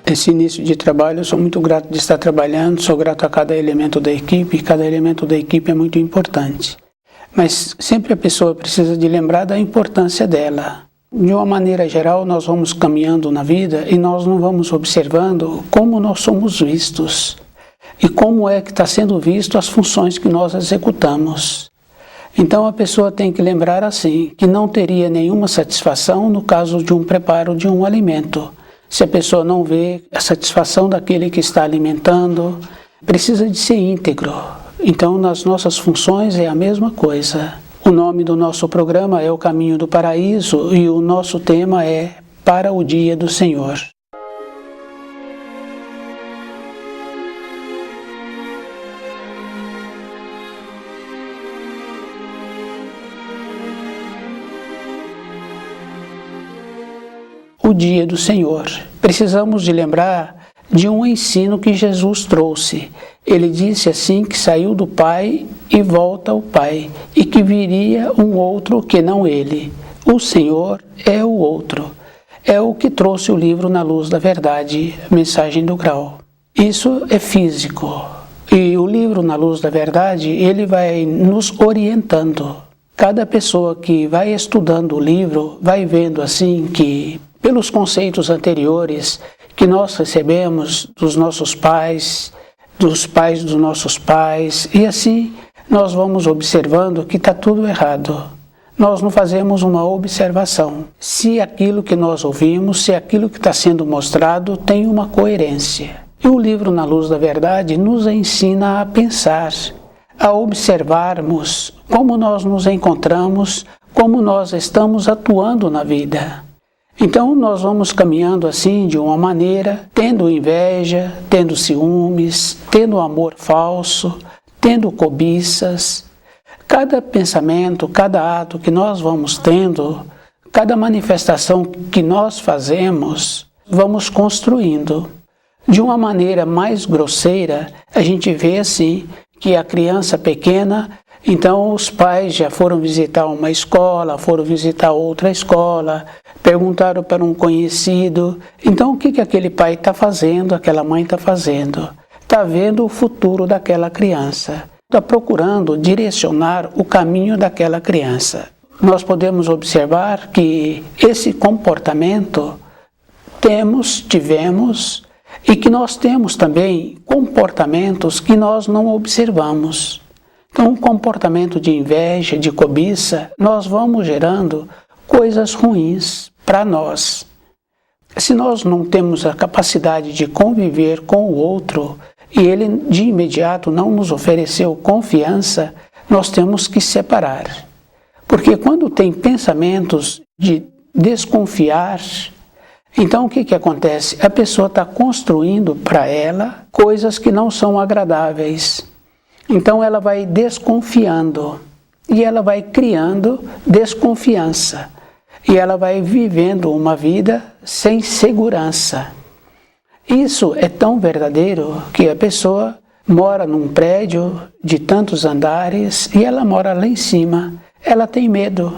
esse início de trabalho, eu sou muito grato de estar trabalhando, sou grato a cada elemento da equipe, cada elemento da equipe é muito importante. Mas sempre a pessoa precisa de lembrar da importância dela. De uma maneira geral, nós vamos caminhando na vida e nós não vamos observando como nós somos vistos e como é que está sendo visto as funções que nós executamos. Então a pessoa tem que lembrar assim, que não teria nenhuma satisfação no caso de um preparo de um alimento. Se a pessoa não vê a satisfação daquele que está alimentando, precisa de ser íntegro. Então, nas nossas funções é a mesma coisa. O nome do nosso programa é O Caminho do Paraíso e o nosso tema é Para o Dia do Senhor. O Dia do Senhor. Precisamos de lembrar de um ensino que Jesus trouxe. Ele disse assim que saiu do Pai e volta ao Pai, e que viria um outro que não ele. O Senhor é o outro. É o que trouxe o livro Na Luz da Verdade, a mensagem do grau. Isso é físico. E o livro Na Luz da Verdade, ele vai nos orientando. Cada pessoa que vai estudando o livro vai vendo assim que, pelos conceitos anteriores que nós recebemos dos nossos pais, dos pais dos nossos pais, e assim nós vamos observando que está tudo errado. Nós não fazemos uma observação. Se aquilo que nós ouvimos, se aquilo que está sendo mostrado tem uma coerência. E o livro Na Luz da Verdade nos ensina a pensar, a observarmos como nós nos encontramos, como nós estamos atuando na vida. Então nós vamos caminhando assim de uma maneira, tendo inveja, tendo ciúmes, tendo amor falso, tendo cobiças. Cada pensamento, cada ato que nós vamos tendo, cada manifestação que nós fazemos, vamos construindo. De uma maneira mais grosseira, a gente vê assim que a criança pequena, então os pais já foram visitar uma escola, foram visitar outra escola, perguntaram para um conhecido. Então o que aquele pai está fazendo, aquela mãe está fazendo? Está vendo o futuro daquela criança. Está procurando direcionar o caminho daquela criança. Nós observar que esse comportamento tivemos, e que nós temos também comportamentos que nós não observamos. Então, o comportamento de inveja, de cobiça, nós vamos gerando coisas ruins para nós. Se nós não temos a capacidade de conviver com o outro e ele de imediato não nos ofereceu confiança, nós temos que separar. Porque quando tem pensamentos de desconfiar, então o que acontece? A pessoa está construindo para ela coisas que não são agradáveis. Então ela vai desconfiando e ela vai criando desconfiança. E ela vai vivendo uma vida sem segurança. Isso é tão verdadeiro que a pessoa mora num prédio de tantos andares e ela mora lá em cima. Ela tem medo.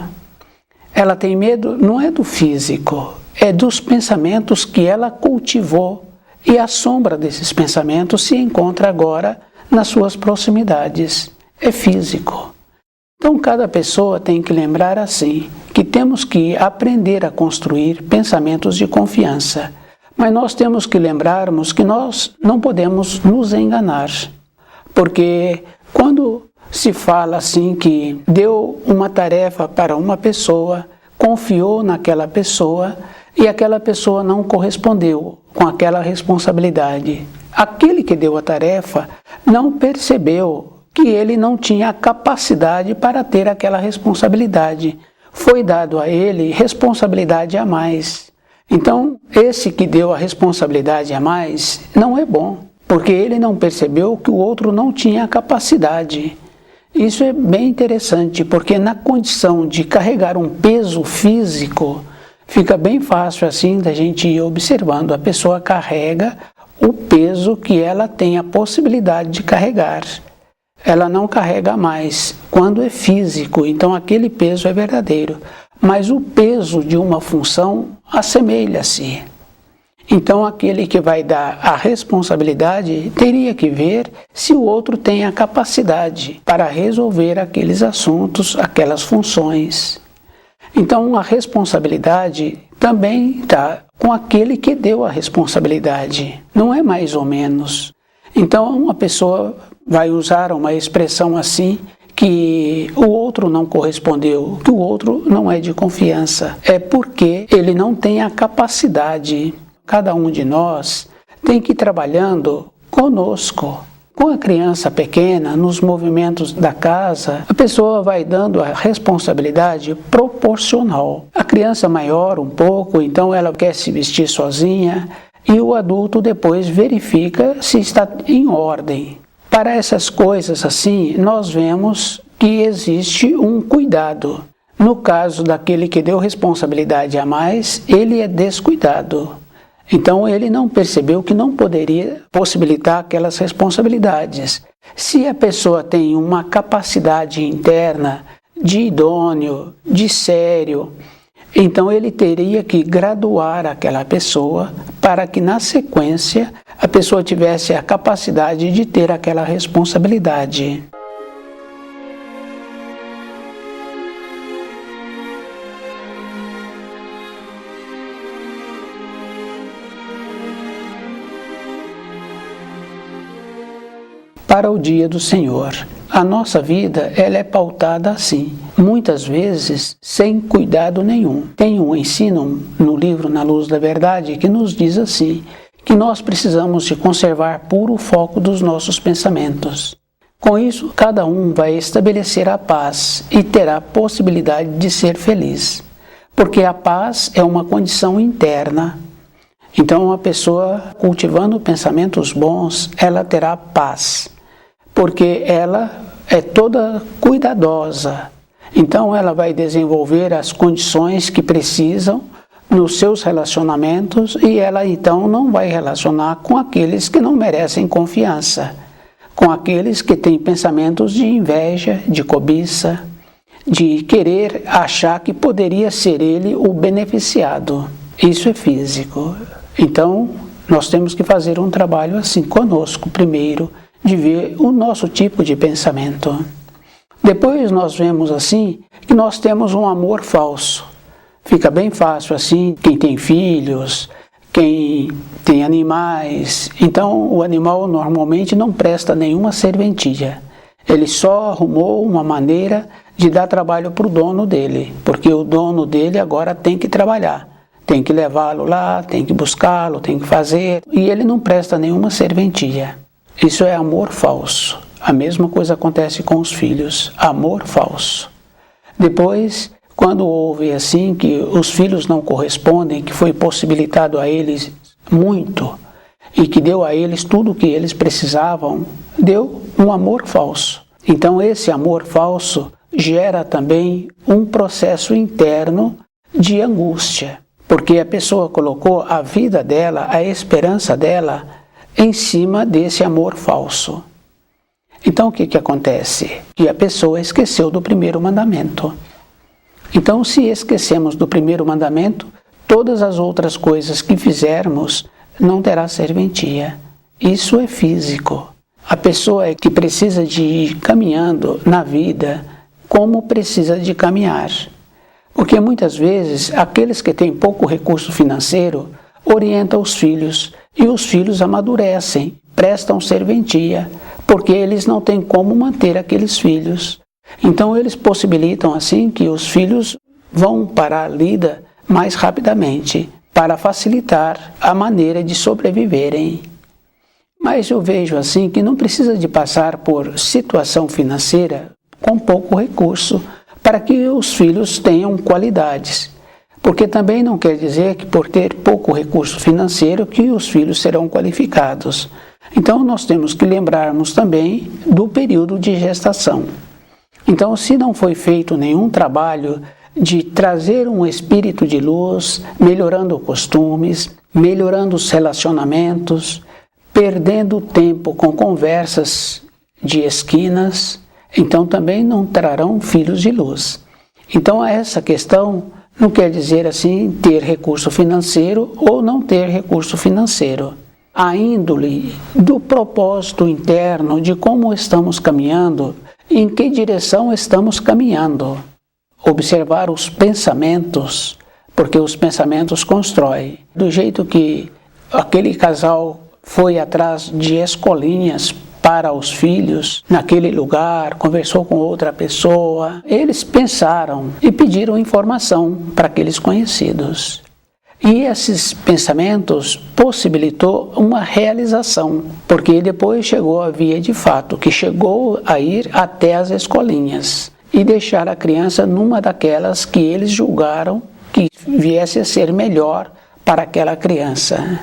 Ela tem medo não é do físico, é dos pensamentos que ela cultivou. E a sombra desses pensamentos se encontra agora nas suas proximidades. É físico. Então cada pessoa tem que lembrar assim, que temos que aprender a construir pensamentos de confiança. Mas nós temos que lembrarmos que nós não podemos nos enganar. Porque quando se fala assim que deu uma tarefa para uma pessoa, confiou naquela pessoa e aquela pessoa não correspondeu com aquela responsabilidade. Aquele que deu a tarefa não percebeu que ele não tinha a capacidade para ter aquela responsabilidade. Foi dado a ele responsabilidade a mais. Então, esse que deu a responsabilidade a mais não é bom, porque ele não percebeu que o outro não tinha a capacidade. Isso é bem interessante, porque na condição de carregar um peso físico, fica bem fácil assim da gente ir observando. A pessoa carrega o peso que ela tem a possibilidade de carregar. Ela não carrega mais quando é físico, então aquele peso é verdadeiro. Mas o peso de uma função assemelha-se. Então, aquele que vai dar a responsabilidade teria que ver se o outro tem a capacidade para resolver aqueles assuntos, aquelas funções. Então, a responsabilidade também está com aquele que deu a responsabilidade, não é mais ou menos. Então, uma pessoa vai usar uma expressão assim, que o outro não correspondeu, que o outro não é de confiança. É porque ele não tem a capacidade. Cada um de nós tem que ir trabalhando conosco. Com a criança pequena, nos movimentos da casa, a pessoa vai dando a responsabilidade proporcional. A criança maior um pouco, então ela quer se vestir sozinha e o adulto depois verifica se está em ordem. Para essas coisas assim, nós vemos que existe um cuidado. No caso daquele que deu responsabilidade a mais, ele é descuidado. Então ele não percebeu que não poderia possibilitar aquelas responsabilidades. Se a pessoa tem uma capacidade interna de idôneo, de sério, então ele teria que graduar aquela pessoa para que na sequência a pessoa tivesse a capacidade de ter aquela responsabilidade. Para o dia do Senhor. A nossa vida ela é pautada assim, muitas vezes sem cuidado nenhum. Tem um ensino no livro Na Luz da Verdade que nos diz assim, que nós precisamos de conservar puro o foco dos nossos pensamentos. Com isso, cada um vai estabelecer a paz e terá a possibilidade de ser feliz, porque a paz é uma condição interna. Então, uma pessoa cultivando pensamentos bons, ela terá paz, porque ela é toda cuidadosa. Então ela vai desenvolver as condições que precisam nos seus relacionamentos e ela então não vai relacionar com aqueles que não merecem confiança, com aqueles que têm pensamentos de inveja, de cobiça, de querer achar que poderia ser ele o beneficiado. Isso é físico. Então nós temos que fazer um trabalho assim conosco primeiro, de ver o nosso tipo de pensamento. Depois nós vemos assim que nós temos um amor falso. Fica bem fácil assim, quem tem filhos, quem tem animais. Então o animal normalmente não presta nenhuma serventia. Ele só arrumou uma maneira de dar trabalho para o dono dele, porque o dono dele agora tem que trabalhar. Tem que levá-lo lá, tem que buscá-lo, tem que fazer, e ele não presta nenhuma serventia. Isso é amor falso. A mesma coisa acontece com os filhos, amor falso. Depois, quando houve assim que os filhos não correspondem, que foi possibilitado a eles muito e que deu a eles tudo o que eles precisavam, deu um amor falso. Então esse amor falso gera também um processo interno de angústia, porque a pessoa colocou a vida dela, a esperança dela, em cima desse amor falso. Então o que acontece? Que a pessoa esqueceu do primeiro mandamento. Então, se esquecemos do primeiro mandamento, todas as outras coisas que fizermos não terá serventia. Isso é físico. A pessoa é que precisa de ir caminhando na vida como precisa de caminhar. Porque muitas vezes aqueles que têm pouco recurso financeiro orientam os filhos e os filhos amadurecem, prestam serventia, porque eles não têm como manter aqueles filhos. Então eles possibilitam assim que os filhos vão para a lida mais rapidamente, para facilitar a maneira de sobreviverem. Mas eu vejo assim que não precisa de passar por situação financeira com pouco recurso para que os filhos tenham qualidades. Porque também não quer dizer que por ter pouco recurso financeiro que os filhos serão qualificados. Então nós temos que lembrarmos também do período de gestação. Então, se não foi feito nenhum trabalho de trazer um espírito de luz, melhorando costumes, melhorando os relacionamentos, perdendo tempo com conversas de esquinas, então também não trarão filhos de luz. Então, essa questão não quer dizer assim ter recurso financeiro ou não ter recurso financeiro. A índole do propósito interno de como estamos caminhando, em que direção estamos caminhando. Observar os pensamentos, porque os pensamentos constroem. Do jeito que aquele casal foi atrás de escolinhas para os filhos, naquele lugar, conversou com outra pessoa, eles pensaram e pediram informação para aqueles conhecidos. E esses pensamentos possibilitou uma realização, porque depois chegou a via de fato, que chegou a ir até as escolinhas e deixar a criança numa daquelas que eles julgaram que viesse a ser melhor para aquela criança.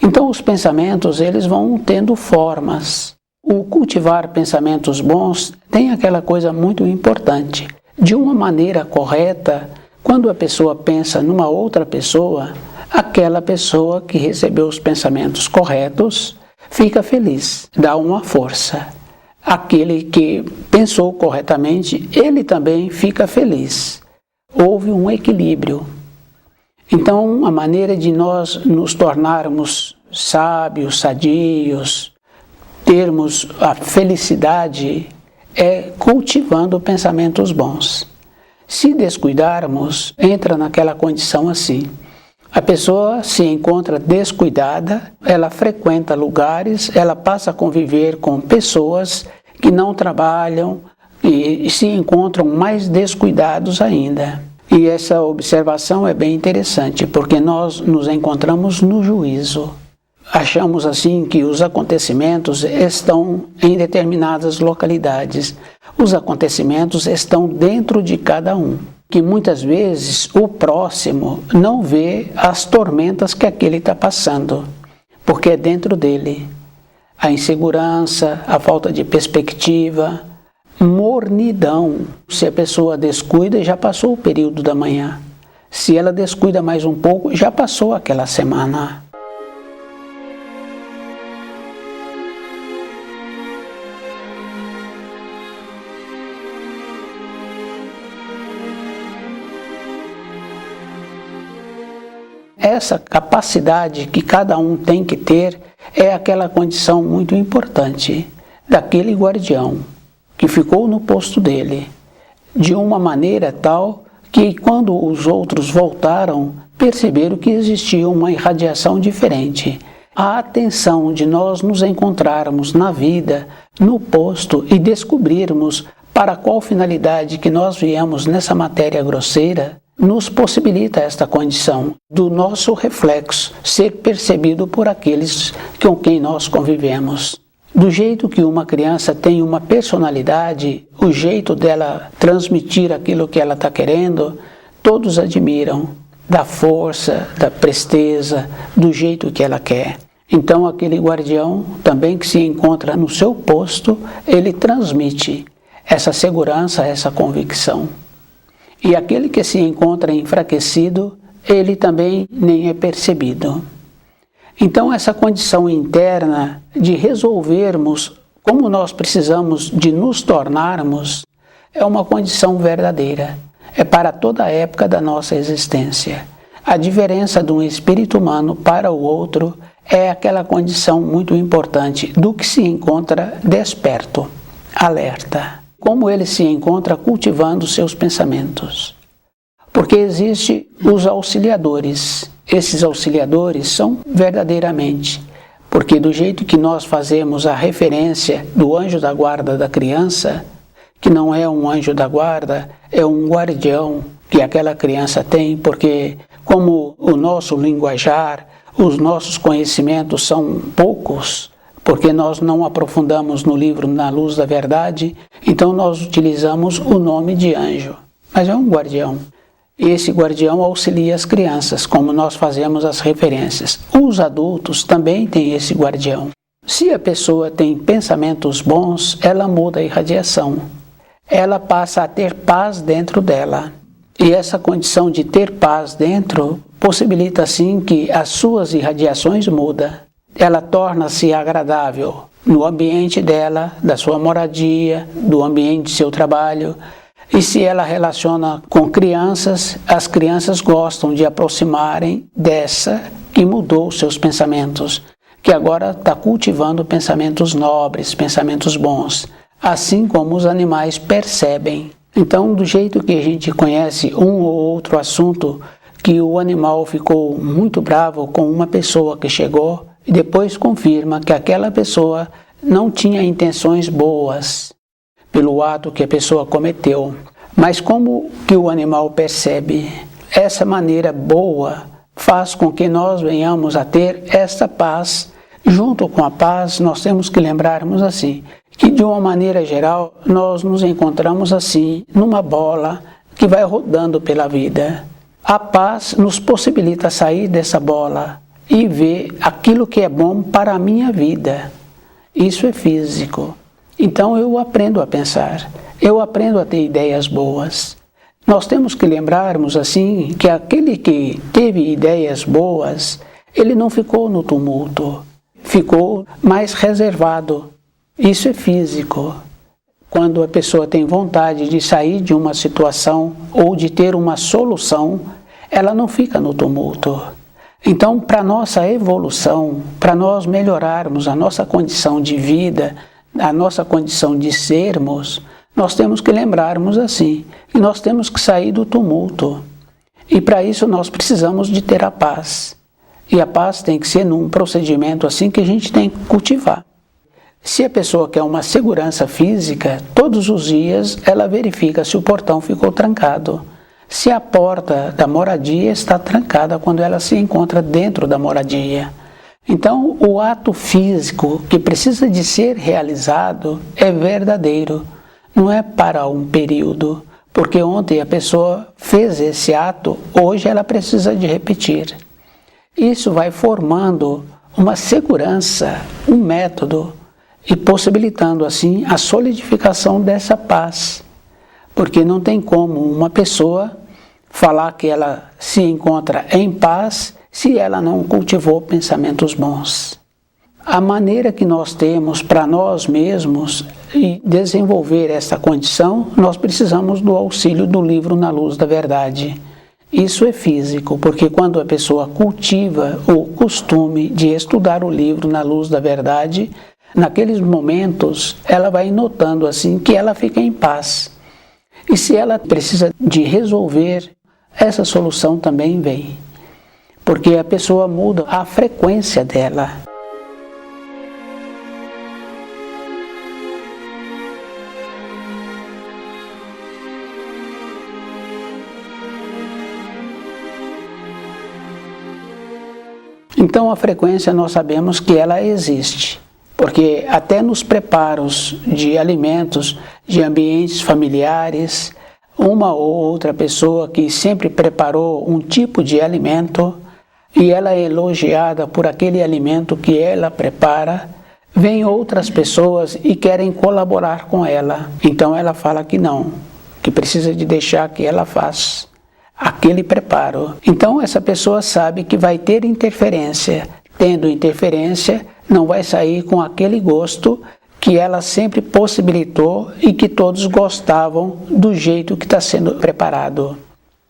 Então os pensamentos, eles vão tendo formas. O cultivar pensamentos bons tem aquela coisa muito importante. De uma maneira correta, quando a pessoa pensa numa outra pessoa, aquela pessoa que recebeu os pensamentos corretos fica feliz, dá uma força. Aquele que pensou corretamente, ele também fica feliz. Houve um equilíbrio. Então, a maneira de nós nos tornarmos sábios, sadios, termos a felicidade é cultivando pensamentos bons. Se descuidarmos, entra naquela condição assim. A pessoa se encontra descuidada, ela frequenta lugares, ela passa a conviver com pessoas que não trabalham e se encontram mais descuidados ainda. E essa observação é bem interessante, porque nós nos encontramos no juízo. Achamos assim que os acontecimentos estão em determinadas localidades. Os acontecimentos estão dentro de cada um. Que muitas vezes o próximo não vê as tormentas que aquele está passando, porque é dentro dele. A insegurança, a falta de perspectiva, mornidão. Se a pessoa descuida, já passou o período da manhã. Se ela descuida mais um pouco, já passou aquela semana. Essa capacidade que cada um tem que ter é aquela condição muito importante daquele guardião que ficou no posto dele, de uma maneira tal que quando os outros voltaram, perceberam que existia uma irradiação diferente. A atenção de nós nos encontrarmos na vida, no posto e descobrirmos para qual finalidade que nós viemos nessa matéria grosseira, nos possibilita esta condição do nosso reflexo ser percebido por aqueles com quem nós convivemos. Do jeito que uma criança tem uma personalidade, o jeito dela transmitir aquilo que ela está querendo, todos admiram, da força, da presteza, do jeito que ela quer. Então aquele guardião também que se encontra no seu posto, ele transmite essa segurança, essa convicção. E aquele que se encontra enfraquecido, ele também nem é percebido. Então essa condição interna de resolvermos como nós precisamos de nos tornarmos, é uma condição verdadeira. É para toda a época da nossa existência. A diferença de um espírito humano para o outro é aquela condição muito importante do que se encontra desperto, alerta. Como ele se encontra cultivando seus pensamentos. Porque existem os auxiliadores. Esses auxiliadores são verdadeiramente, porque do jeito que nós fazemos a referência do anjo da guarda da criança, que não é um anjo da guarda, é um guardião que aquela criança tem, porque como o nosso linguajar, os nossos conhecimentos são poucos, porque nós não aprofundamos no livro Na Luz da Verdade, então nós utilizamos o nome de anjo. Mas é um guardião. E esse guardião auxilia as crianças, como nós fazemos as referências. Os adultos também têm esse guardião. Se a pessoa tem pensamentos bons, ela muda a irradiação. Ela passa a ter paz dentro dela. E essa condição de ter paz dentro possibilita, assim, que as suas irradiações mudam. Ela torna-se agradável no ambiente dela, da sua moradia, do ambiente do seu trabalho. E se ela relaciona com crianças, as crianças gostam de aproximarem dessa que mudou seus pensamentos, que agora está cultivando pensamentos nobres, pensamentos bons, assim como os animais percebem. Então, do jeito que a gente conhece um ou outro assunto, que o animal ficou muito bravo com uma pessoa que chegou e depois confirma que aquela pessoa não tinha intenções boas pelo ato que a pessoa cometeu. Mas como que o animal percebe? Essa maneira boa faz com que nós venhamos a ter esta paz. Junto com a paz, nós temos que lembrarmos assim, que de uma maneira geral, nós nos encontramos assim, numa bola que vai rodando pela vida. A paz nos possibilita sair dessa bola e ver aquilo que é bom para a minha vida. Isso é físico. Então eu aprendo a pensar, eu aprendo a ter ideias boas. Nós temos que lembrarmos assim que aquele que teve ideias boas, ele não ficou no tumulto, ficou mais reservado. Isso é físico. Quando a pessoa tem vontade de sair de uma situação ou de ter uma solução, ela não fica no tumulto. Então, para nossa evolução, para nós melhorarmos a nossa condição de vida, a nossa condição de sermos, nós temos que lembrarmos assim, que nós temos que sair do tumulto. E para isso nós precisamos de ter a paz. E a paz tem que ser num procedimento assim que a gente tem que cultivar. Se a pessoa quer uma segurança física, todos os dias ela verifica se o portão ficou trancado. Se a porta da moradia está trancada quando ela se encontra dentro da moradia. Então, o ato físico que precisa de ser realizado é verdadeiro, não é para um período, porque ontem a pessoa fez esse ato, hoje ela precisa de repetir. Isso vai formando uma segurança, um método, e possibilitando assim a solidificação dessa paz, porque não tem como uma pessoa falar que ela se encontra em paz se ela não cultivou pensamentos bons. A maneira que nós temos para nós mesmos e desenvolver essa condição, nós precisamos do auxílio do livro Na Luz da Verdade. Isso é físico, porque quando a pessoa cultiva o costume de estudar o livro Na Luz da Verdade, naqueles momentos ela vai notando assim que ela fica em paz. E se ela precisa de resolver, essa solução também vem. Porque a pessoa muda a frequência dela. Então a frequência nós sabemos que ela existe. Porque até nos preparos de alimentos, de ambientes familiares, uma ou outra pessoa que sempre preparou um tipo de alimento e ela é elogiada por aquele alimento que ela prepara, vem outras pessoas e querem colaborar com ela. Então ela fala que não, que precisa de deixar que ela faça aquele preparo. Então essa pessoa sabe que vai ter interferência. Tendo interferência, não vai sair com aquele gosto que ela sempre possibilitou e que todos gostavam do jeito que está sendo preparado.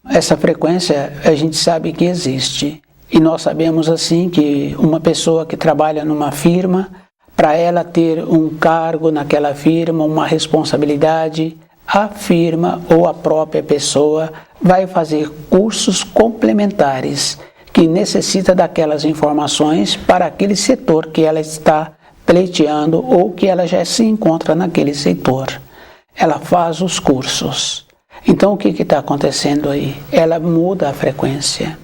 Essa frequência a gente sabe que existe. E nós sabemos assim que uma pessoa que trabalha numa firma, para ela ter um cargo naquela firma, uma responsabilidade, a firma ou a própria pessoa vai fazer cursos complementares que necessita daquelas informações para aquele setor que ela está pleiteando ou que ela já se encontra naquele setor. Ela faz os cursos. Então o que está acontecendo aí? Ela muda a frequência.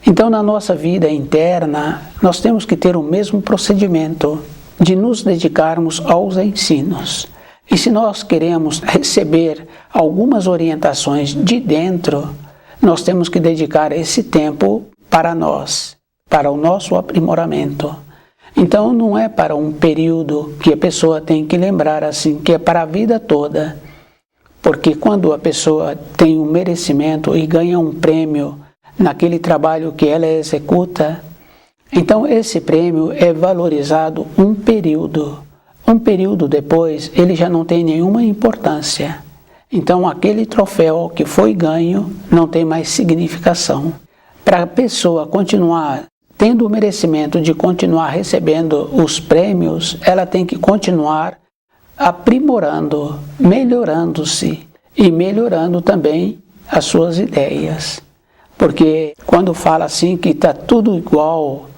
Então na nossa vida interna, nós temos que ter o mesmo procedimento de nos dedicarmos aos ensinos. E se nós queremos receber algumas orientações de dentro, nós temos que dedicar esse tempo para nós, para o nosso aprimoramento. Então não é para um período que a pessoa tem que lembrar assim, que é para a vida toda. Porque quando a pessoa tem um merecimento e ganha um prêmio naquele trabalho que ela executa, então esse prêmio é valorizado um período. Um período depois, ele já não tem nenhuma importância. Então aquele troféu que foi ganho não tem mais significação. Para a pessoa continuar tendo o merecimento de continuar recebendo os prêmios, ela tem que continuar aprimorando, melhorando-se e melhorando também as suas ideias. Porque quando fala assim que está tudo igual,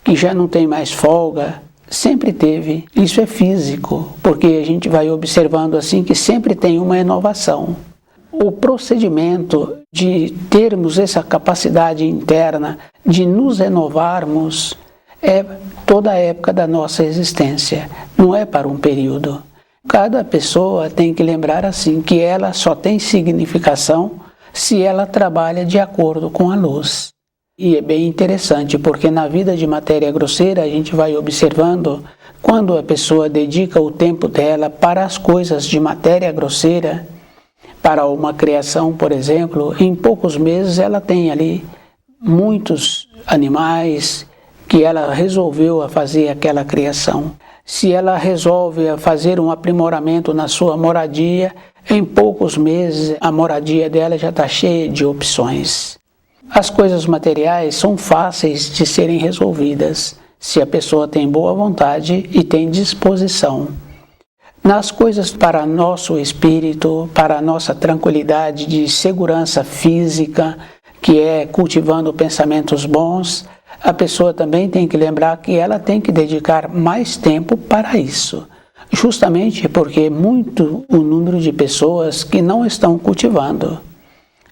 que já não tem mais folga, sempre teve. Isso é físico, porque a gente vai observando assim que sempre tem uma inovação. O procedimento de termos essa capacidade interna de nos renovarmos é toda a época da nossa existência, não é para um período. Cada pessoa tem que lembrar assim que ela só tem significação se ela trabalha de acordo com a luz. E é bem interessante, porque na vida de matéria grosseira a gente vai observando quando a pessoa dedica o tempo dela para as coisas de matéria grosseira, para uma criação, por exemplo, em poucos meses ela tem ali muitos animais que ela resolveu fazer aquela criação. Se ela resolve fazer um aprimoramento na sua moradia, em poucos meses a moradia dela já está cheia de opções. As coisas materiais são fáceis de serem resolvidas, se a pessoa tem boa vontade e tem disposição. Nas coisas para nosso espírito, para a nossa tranquilidade de segurança física, que é cultivando pensamentos bons, a pessoa também tem que lembrar que ela tem que dedicar mais tempo para isso. Justamente porque é muito o número de pessoas que não estão cultivando.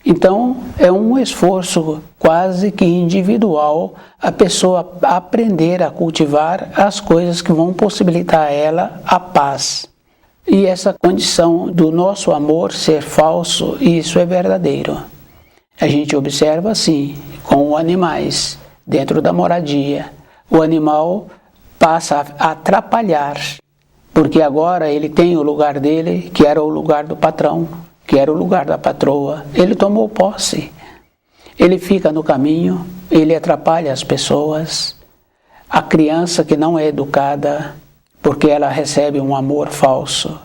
Então, é um esforço quase que individual a pessoa aprender a cultivar as coisas que vão possibilitar a ela a paz. E essa condição do nosso amor ser falso, isso é verdadeiro. A gente observa assim, com animais, dentro da moradia. O animal passa a atrapalhar, porque agora ele tem o lugar dele, que era o lugar do patrão, que era o lugar da patroa. Ele tomou posse. Ele fica no caminho, ele atrapalha as pessoas. A criança que não é educada, porque ela recebe um amor falso.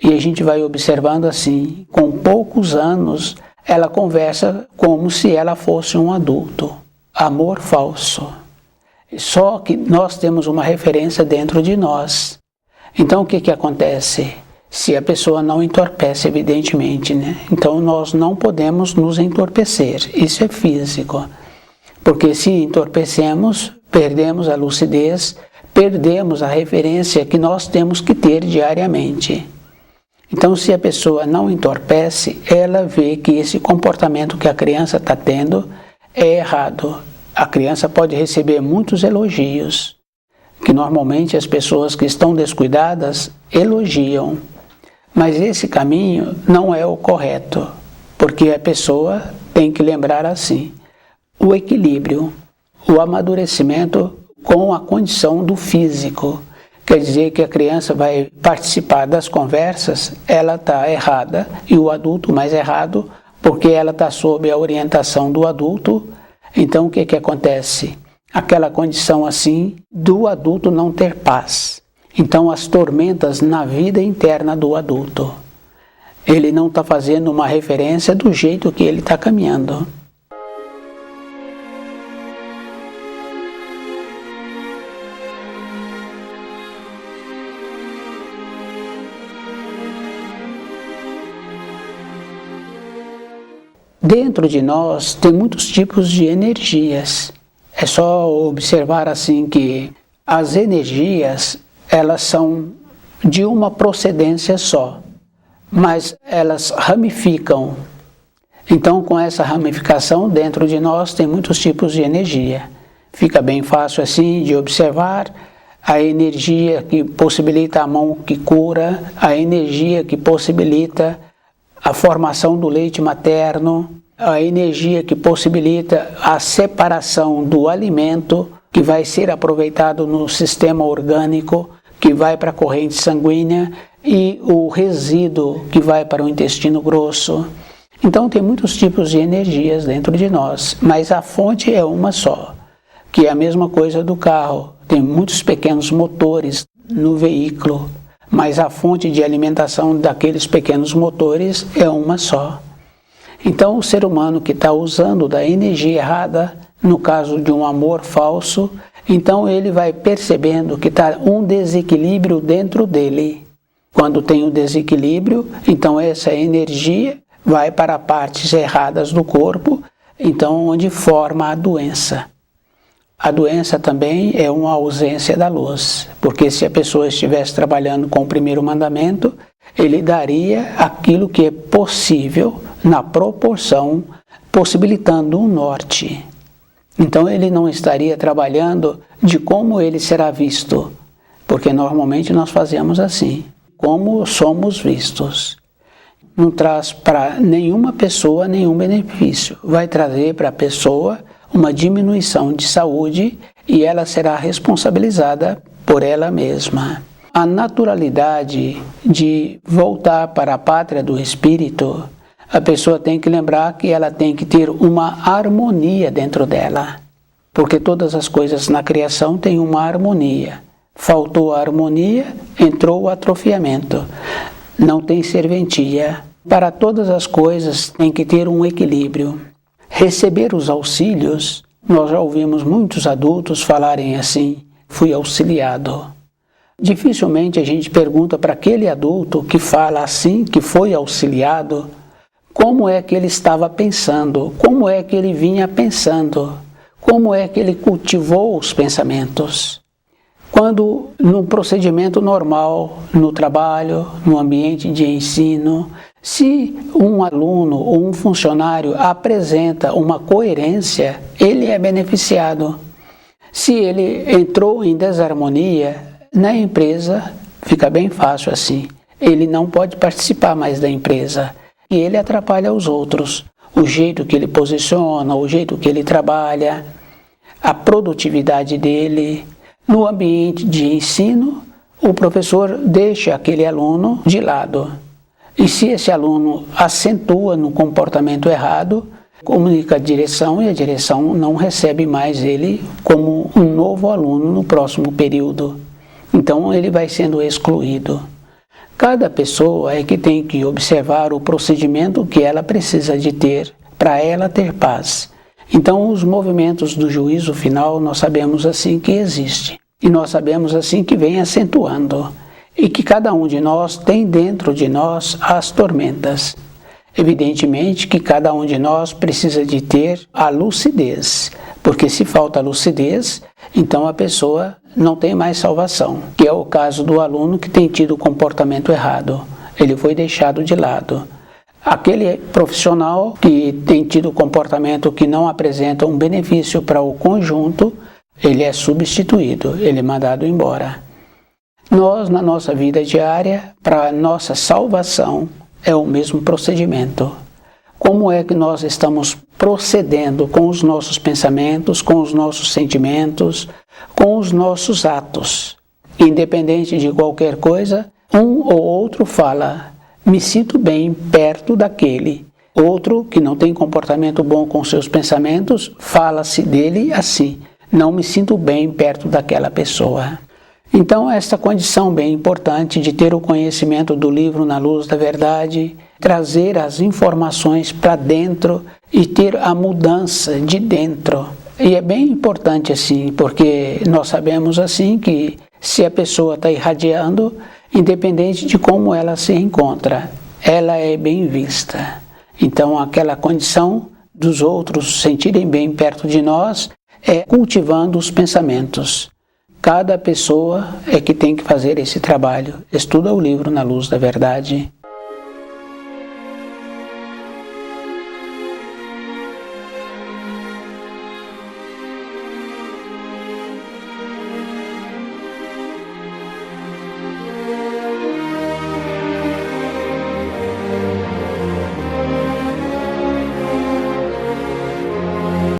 E a gente vai observando assim, com poucos anos, ela conversa como se ela fosse um adulto. Amor falso. Só que nós temos uma referência dentro de nós. Então o que acontece? Se a pessoa não entorpece, evidentemente, né? Então nós não podemos nos entorpecer. Isso é físico. Porque se entorpecemos, perdemos a lucidez, perdemos a referência que nós temos que ter diariamente. Então, se a pessoa não entorpece, ela vê que esse comportamento que a criança está tendo é errado. A criança pode receber muitos elogios, que normalmente as pessoas que estão descuidadas elogiam. Mas esse caminho não é o correto, porque a pessoa tem que lembrar assim, o equilíbrio, o amadurecimento com a condição do físico. Quer dizer que a criança vai participar das conversas, ela está errada, e o adulto mais errado, porque ela está sob a orientação do adulto. Então o que acontece? Aquela condição assim do adulto não ter paz. Então as tormentas na vida interna do adulto. Ele não está fazendo uma referência do jeito que ele está caminhando. Dentro de nós tem muitos tipos de energias. É só observar assim que as energias, elas são de uma procedência só, mas elas ramificam. Então, com essa ramificação, dentro de nós tem muitos tipos de energia. Fica bem fácil assim de observar a energia que possibilita a mão que cura, a energia que possibilita a formação do leite materno, a energia que possibilita a separação do alimento que vai ser aproveitado no sistema orgânico, que vai para a corrente sanguínea, e o resíduo que vai para o intestino grosso. Então tem muitos tipos de energias dentro de nós, mas a fonte é uma só, que é a mesma coisa do carro. Tem muitos pequenos motores no veículo, mas a fonte de alimentação daqueles pequenos motores é uma só. Então, o ser humano que está usando da energia errada, no caso de um amor falso, então ele vai percebendo que está um desequilíbrio dentro dele. Quando tem um desequilíbrio, então essa energia vai para partes erradas do corpo, então onde forma a doença. A doença também é uma ausência da luz, porque se a pessoa estivesse trabalhando com o primeiro mandamento, ele daria aquilo que é possível na proporção, possibilitando um norte. Então ele não estaria trabalhando de como ele será visto, porque normalmente nós fazemos assim, como somos vistos. Não traz para nenhuma pessoa nenhum benefício, vai trazer para a pessoa uma diminuição de saúde e ela será responsabilizada por ela mesma. A naturalidade de voltar para a pátria do espírito, a pessoa tem que lembrar que ela tem que ter uma harmonia dentro dela, porque todas as coisas na criação têm uma harmonia. Faltou a harmonia, entrou o atrofiamento. Não tem serventia. Para todas as coisas tem que ter um equilíbrio. Receber os auxílios, nós já ouvimos muitos adultos falarem assim, fui auxiliado. Dificilmente a gente pergunta para aquele adulto que fala assim, que foi auxiliado, como é que ele estava pensando, como é que ele vinha pensando, como é que ele cultivou os pensamentos. Quando num procedimento normal, no trabalho, no ambiente de ensino, se um aluno ou um funcionário apresenta uma coerência, ele é beneficiado. Se ele entrou em desarmonia, na empresa fica bem fácil assim. Ele não pode participar mais da empresa e ele atrapalha os outros. O jeito que ele posiciona, o jeito que ele trabalha, a produtividade dele. No ambiente de ensino, o professor deixa aquele aluno de lado. E se esse aluno acentua no comportamento errado, comunica a direção e a direção não recebe mais ele como um novo aluno no próximo período. Então ele vai sendo excluído. Cada pessoa é que tem que observar o procedimento que ela precisa de ter para ela ter paz. Então os movimentos do juízo final nós sabemos assim que existe. E nós sabemos assim que vem acentuando. E que cada um de nós tem dentro de nós as tormentas. Evidentemente que cada um de nós precisa de ter a lucidez, porque se falta lucidez, então a pessoa não tem mais salvação, que é o caso do aluno que tem tido comportamento errado, ele foi deixado de lado. Aquele profissional que tem tido comportamento que não apresenta um benefício para o conjunto, ele é substituído, ele é mandado embora. Nós, na nossa vida diária, para a nossa salvação, é o mesmo procedimento. Como é que nós estamos procedendo com os nossos pensamentos, com os nossos sentimentos, com os nossos atos? Independente de qualquer coisa, um ou outro fala, me sinto bem perto daquele. Outro, que não tem comportamento bom com seus pensamentos, fala-se dele assim, não me sinto bem perto daquela pessoa. Então, esta condição bem importante de ter o conhecimento do livro Na Luz da Verdade, trazer as informações para dentro e ter a mudança de dentro. E é bem importante assim, porque nós sabemos assim que se a pessoa está irradiando, independente de como ela se encontra, ela é bem vista. Então, aquela condição dos outros sentirem bem perto de nós é cultivando os pensamentos. Cada pessoa é que tem que fazer esse trabalho. Estuda o livro Na Luz da Verdade.